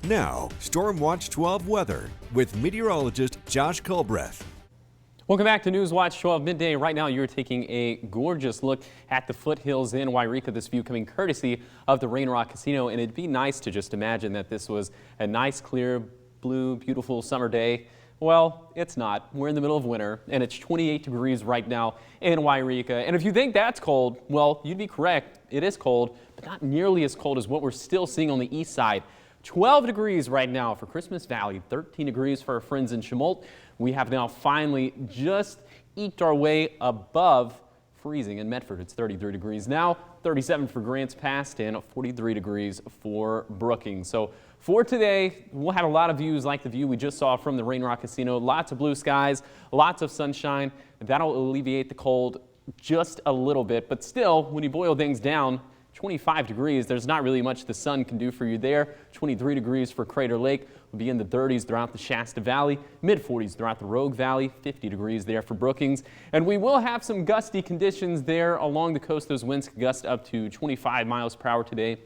Now, Storm Watch 12 weather with meteorologist Josh Culbreath. Welcome back to News Watch 12 midday. Right now, you're taking a gorgeous look at the foothills in Yreka. This view coming courtesy of the Rain Rock Casino, and it'd be nice to just imagine that this was a nice, clear, blue, beautiful summer day. Well, it's not. We're in the middle of winter, and it's 28 degrees right now in Yreka. And if you think that's cold, well, you'd be correct. It is cold, but not nearly as cold as what we're still seeing on the east side. 12 degrees right now for Christmas Valley, 13 degrees for our friends in Chemult. We have now finally just eked our way above freezing in Medford. It's 33 degrees now, 37 for Grants Pass, and 43 degrees for Brookings. So for today, we'll have a lot of views like the view we just saw from the Rain Rock Casino. Lots of blue skies, lots of sunshine. That'll alleviate the cold just a little bit, but still, when you boil things down, 25 degrees, there's not really much the sun can do for you there. 23 degrees for Crater Lake. We'll be in the 30s throughout the Shasta Valley, mid-40s throughout the Rogue Valley, 50 degrees there for Brookings. And we will have some gusty conditions there along the coast. Those winds gust up to 25 miles per hour today.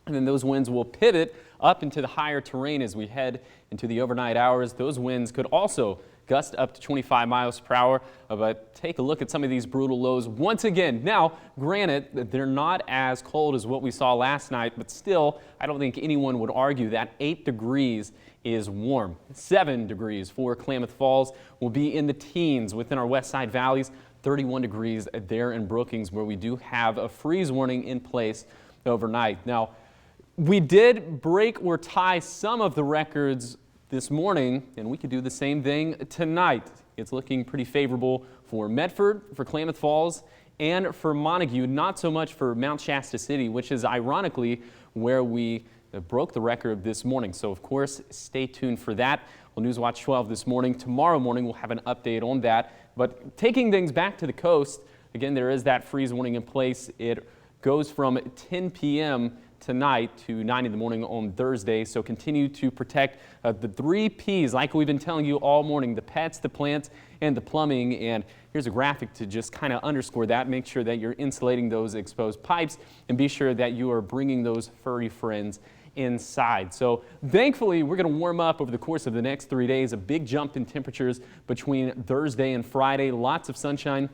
And then those winds will pivot up into the higher terrain as we head into the overnight hours. Those winds could also gust up to 25 miles per hour, but take a look at some of these brutal lows once again. Now, granted, they're not as cold as what we saw last night, but still, I don't think anyone would argue that 8 degrees is warm. 7 degrees for Klamath Falls will be in the teens within our west side valleys, 31 degrees there in Brookings, where we do have a freeze warning in place overnight. Now, we did break or tie some of the records this morning, and we could do the same thing tonight. It's looking pretty favorable for Medford, for Klamath Falls, and for Montague. Not so much for Mount Shasta City, which is ironically where we broke the record this morning. So, of course, stay tuned for that. Well, News Watch 12 this morning. Tomorrow morning, we'll have an update on that. But taking things back to the coast, again, there is that freeze warning in place. It goes from 10 p.m. tonight to 9 in the morning on Thursday. So continue to protect the 3 Ps like we've been telling you all morning: the pets, the plants, and the plumbing. And here's a graphic to just kind of underscore that. Make sure that you're insulating those exposed pipes, and be sure that you are bringing those furry friends inside. So thankfully, we're going to warm up over the course of the next 3 days. A big jump in temperatures between Thursday and Friday. Lots of sunshine.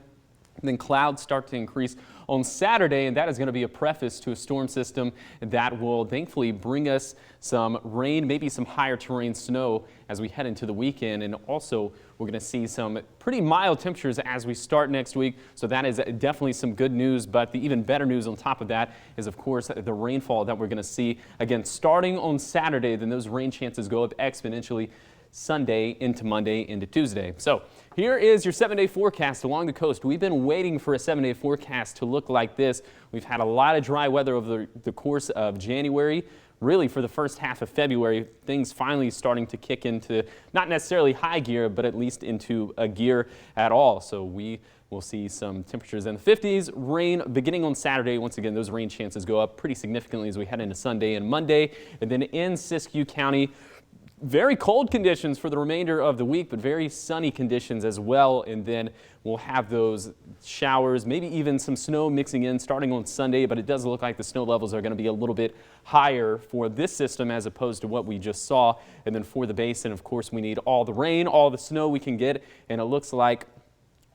And then clouds start to increase on Saturday, and that is going to be a preface to a storm system that will thankfully bring us some rain, maybe some higher terrain snow as we head into the weekend. And also, we're going to see some pretty mild temperatures as we start next week. So that is definitely some good news. But the even better news on top of that is, of course, the rainfall that we're going to see again starting on Saturday. Then those rain chances go up exponentially Sunday into Monday into Tuesday. So here is your 7-day forecast along the coast. We've been waiting for a 7-day forecast to look like this. We've had a lot of dry weather over the course of January. Really, for the first half of February, things finally starting to kick into not necessarily high gear, but at least into a gear at all. So we will see some temperatures in the 50s. Rain beginning on Saturday. Once again, those rain chances go up pretty significantly as we head into Sunday and Monday. And then in Siskiyou County, very cold conditions for the remainder of the week, but very sunny conditions as well. And then we'll have those showers, maybe even some snow mixing in starting on Sunday, but it does look like the snow levels are going to be a little bit higher for this system as opposed to what we just saw. And then for the basin, of course, we need all the rain, all the snow we can get, and it looks like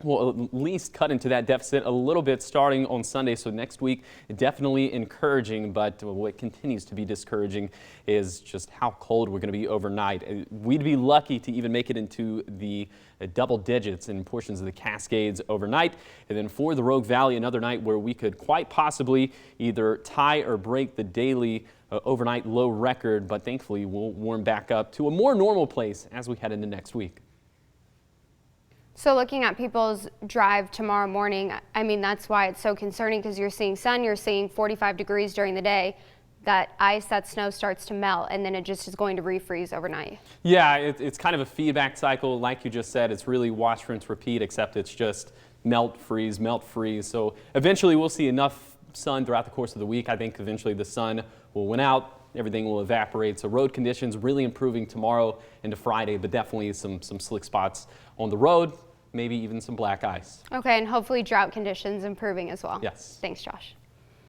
we'll at least cut into that deficit a little bit starting on Sunday. So next week, definitely encouraging, but what continues to be discouraging is just how cold we're going to be overnight. We'd be lucky to even make it into the double digits in portions of the Cascades overnight. And then for the Rogue Valley, another night where we could quite possibly either tie or break the daily overnight low record, but thankfully we'll warm back up to a more normal place as we head into next week. So looking at people's drive tomorrow morning, I mean, that's why it's so concerning, because you're seeing sun, you're seeing 45 degrees during the day. That ice, that snow starts to melt, and then it just is going to refreeze overnight. Yeah, it's kind of a feedback cycle. Like you just said, it's really wash, rinse, repeat, except it's just melt, freeze, melt, freeze. So eventually we'll see enough sun throughout the course of the week. I think eventually the sun will win out. Everything will evaporate. So road conditions really improving tomorrow into Friday, but definitely some slick spots on the road, maybe even some black ice. Okay, and hopefully drought conditions improving as well. Yes. Thanks, Josh.